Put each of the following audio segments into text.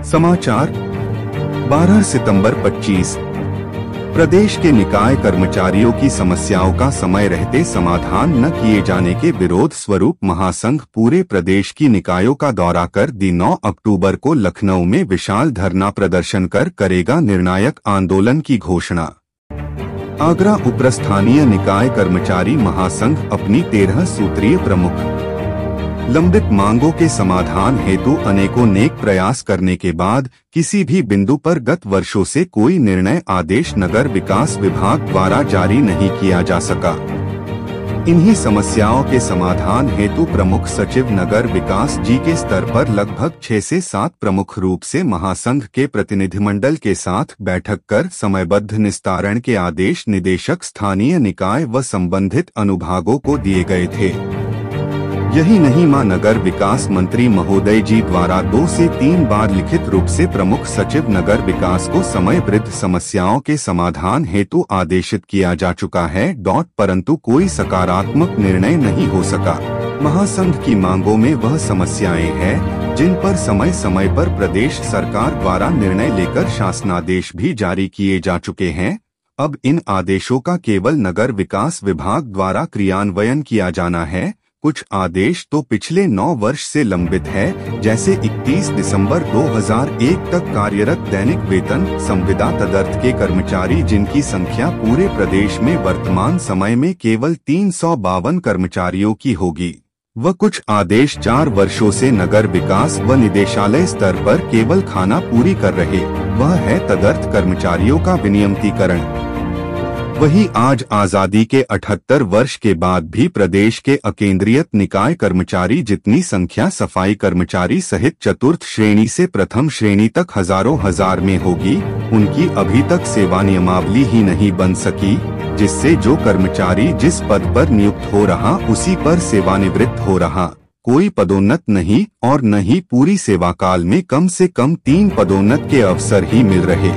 समाचार 12 सितंबर 25। प्रदेश के निकाय कर्मचारियों की समस्याओं का समय रहते समाधान न किए जाने के विरोध स्वरूप महासंघ पूरे प्रदेश की निकायों का दौरा कर 9 अक्टूबर को लखनऊ में विशाल धरना प्रदर्शन कर करेगा निर्णायक आंदोलन की घोषणा। आगरा उपस्थानीय निकाय कर्मचारी महासंघ अपनी 13 सूत्रीय प्रमुख लंबित मांगों के समाधान हेतु अनेकों नेक प्रयास करने के बाद किसी भी बिंदु पर गत वर्षों से कोई निर्णय आदेश नगर विकास विभाग द्वारा जारी नहीं किया जा सका। इन्हीं समस्याओं के समाधान हेतु प्रमुख सचिव नगर विकास जी के स्तर पर लगभग 6 से 7 प्रमुख रूप से महासंघ के प्रतिनिधिमंडल के साथ बैठक कर समयबद्ध निस्तारण के आदेश निदेशक स्थानीय निकाय व संबंधित अनुभागों को दिए गए थे। यही नहीं, नगर विकास मंत्री महोदय जी द्वारा 2 से 3 बार लिखित रूप से प्रमुख सचिव नगर विकास को समयवृद्ध समस्याओं के समाधान हेतु आदेशित किया जा चुका है। परंतु कोई सकारात्मक निर्णय नहीं हो सका। महासंघ की मांगों में वह समस्याएं हैं जिन पर समय समय पर प्रदेश सरकार द्वारा निर्णय लेकर शासनादेश भी जारी किए जा चुके हैं। अब इन आदेशों का केवल नगर विकास विभाग द्वारा क्रियान्वयन किया जाना है। कुछ आदेश तो पिछले 9 वर्ष से लंबित है, जैसे 31 दिसंबर 2001 तक कार्यरत दैनिक वेतन संविदा तदर्थ के कर्मचारी जिनकी संख्या पूरे प्रदेश में वर्तमान समय में केवल 352 कर्मचारियों की होगी। व कुछ आदेश 4 वर्षों से नगर विकास व निदेशालय स्तर पर केवल खाना पूरी कर रहे, वह है तदर्थ कर्मचारियों का विनियमितीकरण। वही आज आजादी के 78 वर्ष के बाद भी प्रदेश के अकेंद्रीयत निकाय कर्मचारी जितनी संख्या सफाई कर्मचारी सहित चतुर्थ श्रेणी से प्रथम श्रेणी तक हजारों हजार में होगी, उनकी अभी तक सेवा नियमावली ही नहीं बन सकी, जिससे जो कर्मचारी जिस पद पर नियुक्त हो रहा उसी पर सेवानिवृत्त हो रहा, कोई पदोन्नत नहीं और न ही पूरी सेवा काल में कम से कम 3 पदोन्नत के अवसर ही मिल रहे।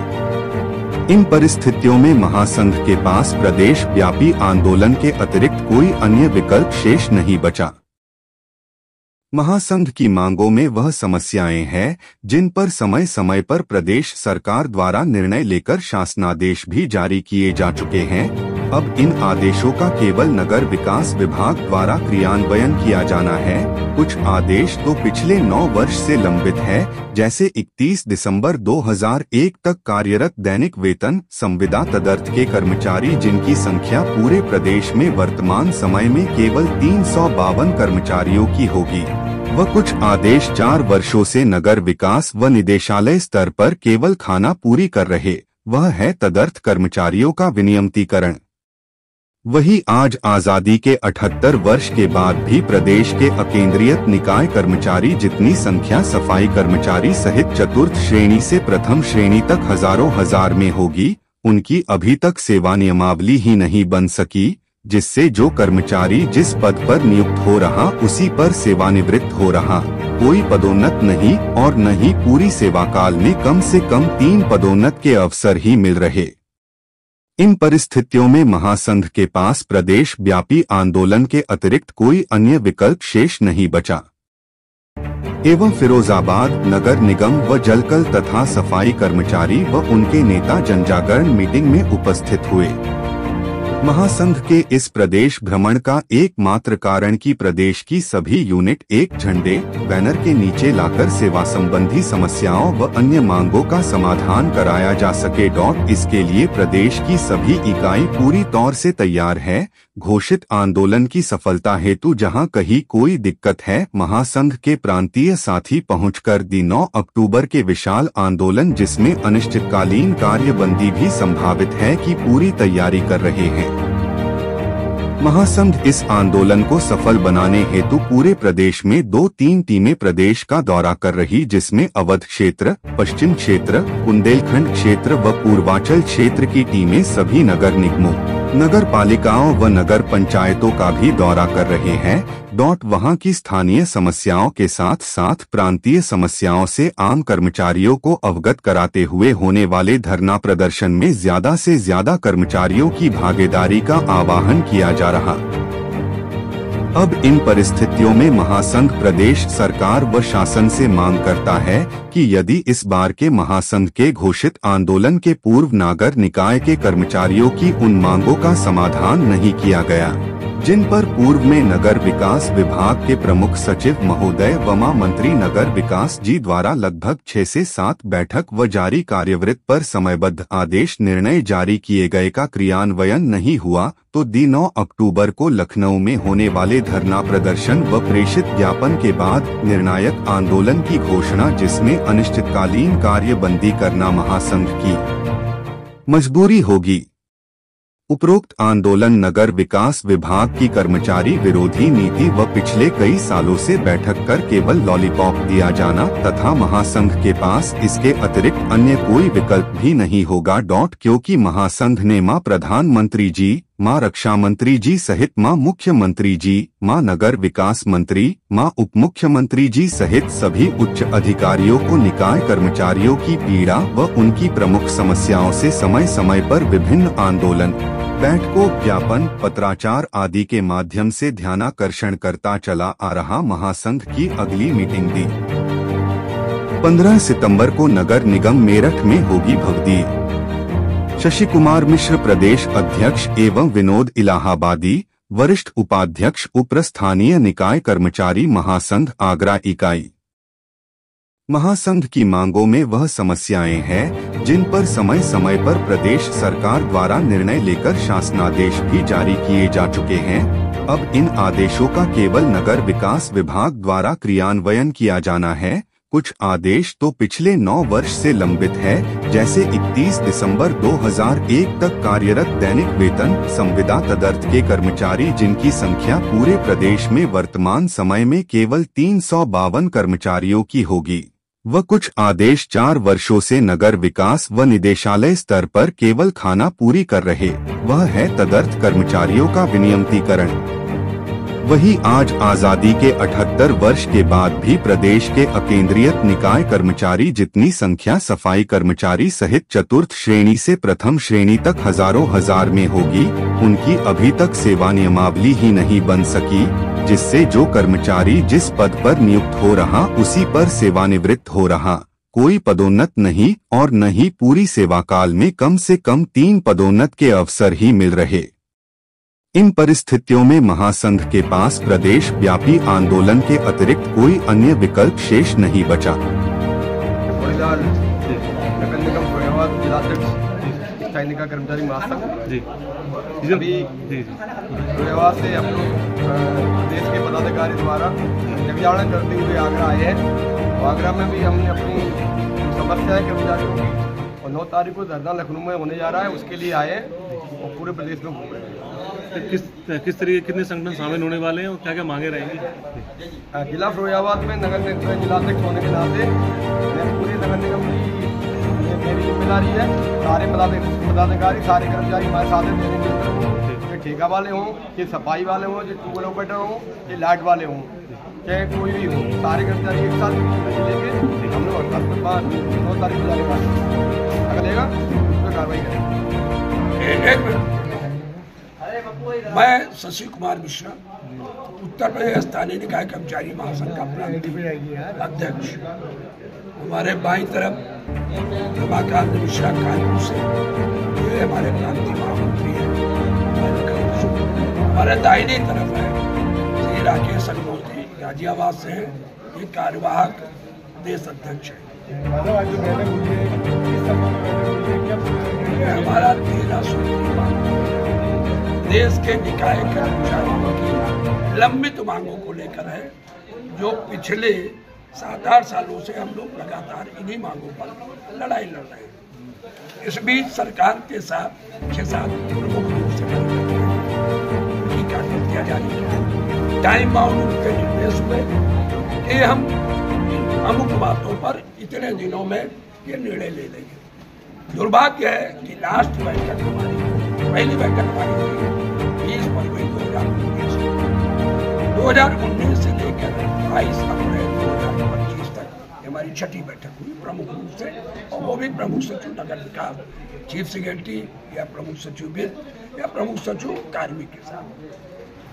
इन परिस्थितियों में महासंघ के पास प्रदेश व्यापी आंदोलन के अतिरिक्त कोई अन्य विकल्प शेष नहीं बचा। महासंघ की मांगों में वह समस्याएं हैं जिन पर समय समय पर प्रदेश सरकार द्वारा निर्णय लेकर शासनादेश भी जारी किए जा चुके हैं। अब इन आदेशों का केवल नगर विकास विभाग द्वारा क्रियान्वयन किया जाना है। कुछ आदेश तो पिछले 9 वर्ष से लंबित है, जैसे 31 दिसंबर 2001 तक कार्यरत दैनिक वेतन संविदा तदर्थ के कर्मचारी जिनकी संख्या पूरे प्रदेश में वर्तमान समय में केवल 352 कर्मचारियों की होगी। व कुछ आदेश 4 वर्षों से नगर विकास व निदेशालय स्तर पर केवल खाना पूरी कर रहे, वह है तदर्थ कर्मचारियों का विनियमितीकरण। वही आज आजादी के 78 वर्ष के बाद भी प्रदेश के अकेंद्रीयत निकाय कर्मचारी जितनी संख्या सफाई कर्मचारी सहित चतुर्थ श्रेणी से प्रथम श्रेणी तक हजारों हजार में होगी, उनकी अभी तक सेवा नियमावली ही नहीं बन सकी, जिससे जो कर्मचारी जिस पद पर नियुक्त हो रहा उसी पर सेवानिवृत्त हो रहा, कोई पदोन्नत नहीं और न ही पूरी सेवा काल में कम से कम 3 पदोन्नत के अवसर ही मिल रहे। इन परिस्थितियों में महासंघ के पास प्रदेश व्यापी आंदोलन के अतिरिक्त कोई अन्य विकल्प शेष नहीं बचा। एवं फिरोजाबाद नगर निगम व जलकल तथा सफाई कर्मचारी व उनके नेता जनजागरण मीटिंग में उपस्थित हुए। महासंघ के इस प्रदेश भ्रमण का एकमात्र कारण कि प्रदेश की सभी यूनिट एक झंडे बैनर के नीचे लाकर सेवा संबंधी समस्याओं व अन्य मांगों का समाधान कराया जा सके। इसके लिए प्रदेश की सभी इकाई पूरी तौर से तैयार है। घोषित आंदोलन की सफलता हेतु जहां कहीं कोई दिक्कत है, महासंघ के प्रांतीय साथी पहुंचकर 9 अक्टूबर के विशाल आंदोलन जिसमें अनिश्चितकालीन कार्यबंदी भी संभावित है की पूरी तैयारी कर रहे हैं। महासंघ इस आंदोलन को सफल बनाने हेतु पूरे प्रदेश में 2-3 टीमें प्रदेश का दौरा कर रही, जिसमें अवध क्षेत्र, पश्चिम क्षेत्र, बुंदेलखंड क्षेत्र व पूर्वांचल क्षेत्र की टीमें सभी नगर निगमों, नगर पालिकाओं व नगर पंचायतों का भी दौरा कर रहे हैं। वहां की स्थानीय समस्याओं के साथ साथ प्रांतीय समस्याओं से आम कर्मचारियों को अवगत कराते हुए होने वाले धरना प्रदर्शन में ज्यादा से ज्यादा कर्मचारियों की भागीदारी का आह्वान किया जा रहा। अब इन परिस्थितियों में महासंघ प्रदेश सरकार व शासन से मांग करता है कि यदि इस बार के महासंघ के घोषित आंदोलन के पूर्व नागर निकाय के कर्मचारियों की उन मांगों का समाधान नहीं किया गया, जिन पर पूर्व में नगर विकास विभाग के प्रमुख सचिव महोदय व मंत्री नगर विकास जी द्वारा लगभग 6 से 7 बैठक व जारी कार्यवृत्त पर समयबद्ध आदेश निर्णय जारी किए गए का क्रियान्वयन नहीं हुआ, तो 9 अक्टूबर को लखनऊ में होने वाले धरना प्रदर्शन व प्रेषित ज्ञापन के बाद निर्णायक आंदोलन की घोषणा, जिसमें अनिश्चितकालीन कार्यबंदी करना महासंघ की मजबूरी होगी। उपरोक्त आंदोलन नगर विकास विभाग की कर्मचारी विरोधी नीति व पिछले कई सालों से बैठक कर केवल लॉलीपॉप दिया जाना तथा महासंघ के पास इसके अतिरिक्त अन्य कोई विकल्प भी नहीं होगा। क्योंकि महासंघ ने मां प्रधानमंत्री जी, मां रक्षा मंत्री जी सहित मां मुख्यमंत्री जी, मां नगर विकास मंत्री, मां उप मुख्यमंत्री जी सहित सभी उच्च अधिकारियों को निकाय कर्मचारियों की पीड़ा व उनकी प्रमुख समस्याओं से समय समय पर विभिन्न आंदोलन, बैठकों, ज्ञापन, पत्राचार आदि के माध्यम से ध्यानाकर्षण करता चला आ रहा। महासंघ की अगली मीटिंग दी 15 सितंबर को नगर निगम मेरठ में होगी भवदी। शशि कुमार मिश्र प्रदेश अध्यक्ष एवं विनोद इलाहाबादी वरिष्ठ उपाध्यक्ष उप्र स्थानीय निकाय कर्मचारी महासंघ आगरा इकाई। महासंघ की मांगों में वह समस्याएं हैं जिन पर समय समय पर प्रदेश सरकार द्वारा निर्णय लेकर शासनादेश भी जारी किए जा चुके हैं। अब इन आदेशों का केवल नगर विकास विभाग द्वारा क्रियान्वयन किया जाना है। कुछ आदेश तो पिछले 9 वर्ष से लंबित है, जैसे 31 दिसंबर 2001 तक कार्यरत दैनिक वेतन संविदा तदर्थ के कर्मचारी, जिनकी संख्या पूरे प्रदेश में वर्तमान समय में केवल 352 कर्मचारियों की होगी। व कुछ आदेश 4 वर्षों से नगर विकास व निदेशालय स्तर पर केवल खाना पूरी कर रहे, वह है तदर्थ कर्मचारियों का विनियमितीकरण। वही आज आजादी के 78 वर्ष के बाद भी प्रदेश के अकेंद्रीय निकाय कर्मचारी जितनी संख्या सफाई कर्मचारी सहित चतुर्थ श्रेणी से प्रथम श्रेणी तक हजारों हजार में होगी, उनकी अभी तक सेवा नियमावली ही नहीं बन सकी, जिससे जो कर्मचारी जिस पद पर नियुक्त हो रहा उसी पर सेवानिवृत्त हो रहा, कोई पदोन्नत नहीं और न ही पूरी सेवा काल में कम से कम 3 पदोन्नत के अवसर ही मिल रहे। इन परिस्थितियों में महासंघ के पास प्रदेश व्यापी आंदोलन के अतिरिक्त कोई अन्य विकल्प शेष नहीं बचा। कर्मचारी महासंघ से हम लोग प्रदेश के पदाधिकारी द्वारा जगजागरण करते हुए आगरा आए हैं। आगरा में भी हमने अपनी समस्याएं कर्मचारियों की और 9 तारीख को धरना लखनऊ में होने जा रहा है, उसके लिए आए हैं और पूरे प्रदेश में घूम रहे हैं। किस तरीके कितने संगठन शामिल होने वाले हैं और क्या क्या मांगे रहेंगी? जिला फिरोजाबाद में नगर निगम जिलाध्यक्ष होने के नाते पूरे नगर निगम की मेरी जिम्मेदारी है। सारे पदाधिकारी, सारे कर्मचारी हमारे साथ देने के अंदर हों, ठेका वाले हों, कि सफाई वाले हों, कि ट्यूबवेल ऑपरेटर हों, कि लाइट वाले हों, चाहे कोई भी हो, सारे कर्मचारी एक साथ लेके हम लोग 9 तारीख को जाने का अगर लेगा उस पर कार्रवाई करेंगे। मैं शशि कुमार मिश्रा, उत्तर प्रदेश स्थानीय निकाय कर्मचारी महासंघ का प्रांतीय अध्यक्ष। हमारे बाईं तरफ रमाकांत मिश्रा कानपुर से, ये हमारे प्रांतीय महामंत्री हैं। हमारे दाहिनी तरफ है श्री राकेश अग्निहोत्री, गाजियाबाद से हैं, ये कार्यवाहक प्रदेश अध्यक्ष है। हमारा 13 सूत्री देश के निकाय कर्मचारियों की लंबित मांगों को लेकर है, जो पिछले 7-8 सालों से हम लोग लगातार इन्हीं मांगों पर लड़ाई लड़ रहे हैं। इस बीच सरकार के साथ 6-7 प्रमुख रूप से उनकी कार्यवाही जारी है। टाइम बाउंड उनके निर्देश हुए कि हम प्रमुख बातों पर इतने दिनों में ये निर्णय ले लेंगे। दुर्भाग्य है कि लास्ट बैठक हमारी, पहली बैठक हमारी हुई 20 फरवरी 2019 से लेकर 22 अप्रैल 2025 तक हमारी 6ठी बैठक हुई प्रमुख रूप से, और वो भी प्रमुख सचिव नगर विकास, चीफ सेक्रेटरी या प्रमुख सचिव वित्त या प्रमुख सचिव कार्मिक के साथ।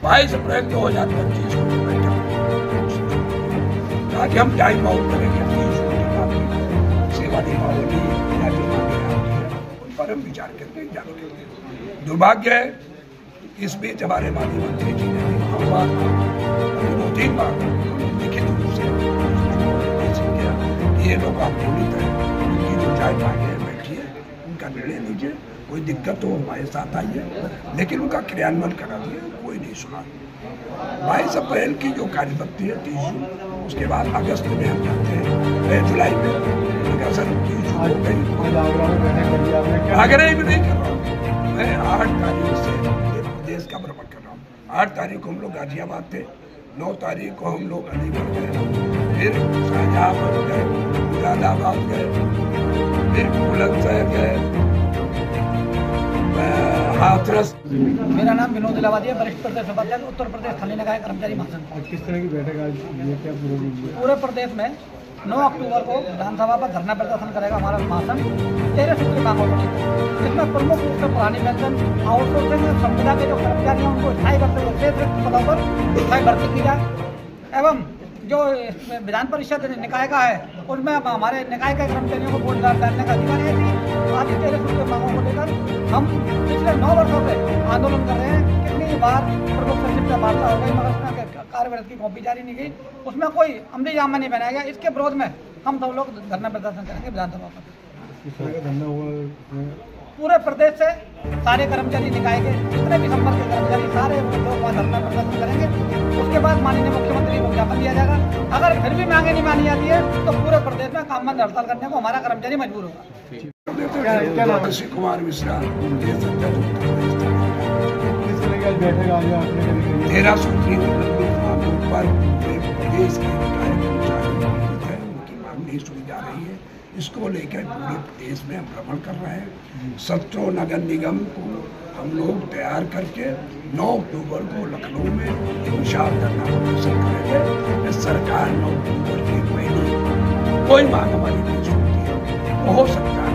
22 अप्रैल 2025 को बैठक ताकि हम टाइम आउट करेंगे 30 जून की नियमावली या जो मांगे आती है उन पर हम विचार करके जारी करते हैं। दुर्भाग्य है इस बीच हमारे माननीय मंत्री जी ने 2-3 बार लिखित रूप से किया ये लोग आंदोलित है, उनकी जो चाय मांगे बैठिए, उनका निर्णय लीजिए, कोई दिक्कत हो हमारे साथ आइए, लेकिन उनका क्रियान्वयन करा दिए, कोई नहीं सुना। 22 अप्रैल की जो कार्यपद्धति है 30 जून, उसके बाद अगस्त में हम जाते हैं, जुलाई में सर 30 जून हो गई। आगरा में नहीं कर रहा हूँ मैं, 8 तारीख से प्रदेश का भ्रमण कर रहा हूँ। 8 तारीख को हम लोग गाजियाबाद थे, 9 तारीख को हम लोग अलीगढ़ गए, फिर शाहजहांपुर गए, मुरादाबाद गए, फिर बुलंदशहर गए, हाथरस। मेरा नाम विनोद इलाहाबादी है, वरिष्ठ प्रदेश उपाध्यक्ष उत्तर प्रदेश स्थानीय निकाय कर्मचारी महासंघ। किस तरह की बैठक आज ये क्या पूरे प्रदेश में 9 अक्टूबर को विधानसभा पर धरना प्रदर्शन करेगा हमारा महासंघ 13 सूत्री मांगों को लेकर, जिसमें प्रमुख रूप से पुरानी पेंशन, आउटसोर्सिंग संविदा के जो कर्मचारी हैं उनको स्थायी करते हुए शेष पदों पर स्थायी भर्ती की जाए एवं जो विधान परिषद निकाय का है उसमें हमारे निकाय के कर्मचारियों को वोट डालने का अधिकार है। आज 13 सूत्री मांगों को लेकर हम पिछले 9 वर्षों से आंदोलन कर रहे हैं। कितनी बार प्रमुख सचिव से वार्ता हो गई मगर उसमें कार्यवृत्त की कॉपी जारी नहीं गई, उसमें कोई अमलीजामा नहीं बनाया गया। इसके विरोध में हम सब लोग धरना प्रदर्शन करेंगे विधानसभा पर। पूरे प्रदेश से सारे कर्मचारी निकाय के जितने भी संपर्क के कर्मचारी सारे लोग वहाँ धरना प्रदर्शन करेंगे। उसके बाद माननीय मुख्यमंत्री को ज्ञापन दिया जाएगा। अगर फिर भी मांगे नहीं मानी जाती है तो पूरे प्रदेश में काम बंद हड़ताल करने को हमारा कर्मचारी मजबूर होगा। ऋषि कुमार मिश्रा 13 सूत्री मांगों पर प्रदेश के निकाय कर्मचारी है, उनकी मांग नहीं सुनी जा रही है। इसको लेकर पूरे प्रदेश में हम भ्रमण कर रहे हैं। 17 नगर निगम को हम लोग तैयार करके 9 अक्टूबर को लखनऊ में विशाल धरना प्रदर्शन करेंगे। सरकार 9 अक्टूबर के पहले कोई मांग हमारी नहीं सुनती है तो हो सकता है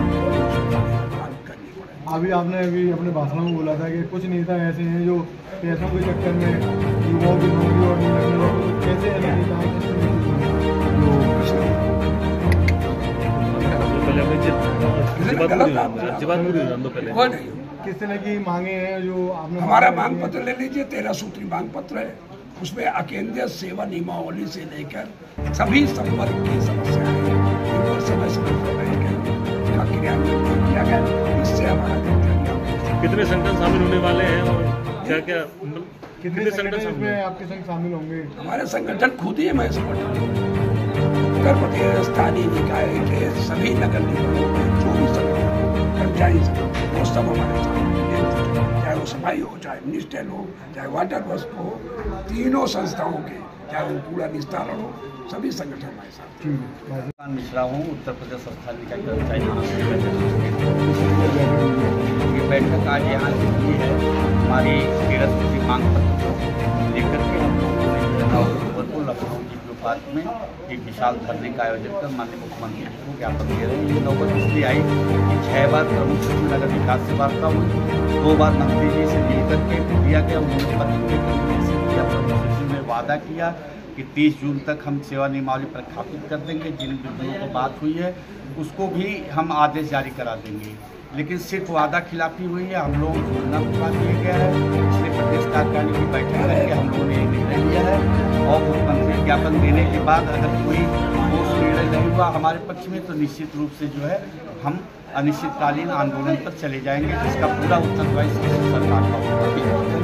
करनी पड़े। अभी आपने अपने भाषण में बोला था कि कुछ नेता ऐसे हैं जो पैसों के चक्कर में युवाओं की नौकरी और नहीं लगने वाले, कैसे ऐसे नेता हैं किस तरह की मांगे हैं जो आपने? हमारा मांग पत्र ले लीजिए, 13 सूत्री मांग पत्र है, उसमें अकेंद्रीय सेवा नियमावली से लेकर सभी संवर्ग की समस्याएं इन समय पर बैठ कर क्रियान्वयन नहीं किया गया। इससे हमारा कितने संगठन शामिल होने वाले हैं और क्या क्या कितने संगठन इसमें आपके संग शामिल होंगे? हमारे संगठन खुद ही मैं उत्तर प्रदेश स्थानीय निकाय के सभी नगर निगमों में जो भी संगठन कर्मचारी वो सब हमारे साथ, चाहे वो सफाई हो, चाहे मिनिस्ट्रियल हो, चाहे वाटर वर्क्स हो, तीनों संस्थाओं के, चाहे वो पूरा निस्तारण हो, सभी संगठन हमारे साथ। मिश्रा हूँ, उत्तर प्रदेश स्थानीय निकाय कर्मचारी ये बैठक आज यहाँ की है। हमारी 13 सूत्री मांग पत्र को लेकर के हम लोगों ने 9 अक्टूबर को लखनऊ पार्क में एक विशाल धरने का आयोजन कर माननीय मुख्यमंत्री जी को ज्ञापन दे रहे हैं। ये नौबत इसलिए आई कि 6 बार प्रमुख सचिव नगर विकास से वार्ता हुई, 2 बार मंत्री जी से मिलकर के दिया गया। उन्होंने पत्र किया, प्रमुख सचिव ने वादा किया कि 30 जून तक हम सेवा नियमावली प्रख्यापित कर देंगे। जिन बिंदुओं पर बात हुई है उसको भी हम आदेश जारी करा देंगे, लेकिन सिर्फ वादा खिलाफी हुई है। हम लोग योजना पूरा दिया गया है, इसलिए प्रदेश कार्यकारिणी की बैठक करके हम लोगों ने ये निर्णय लिया है और मुख्यमंत्री ज्ञापन देने के बाद अगर कोई ठोस निर्णय नहीं हुआ हमारे पक्ष में तो निश्चित रूप से जो है हम अनिश्चितकालीन आंदोलन पर चले जाएंगे, जिसका पूरा उत्तरदायित्व सरकार का होगा।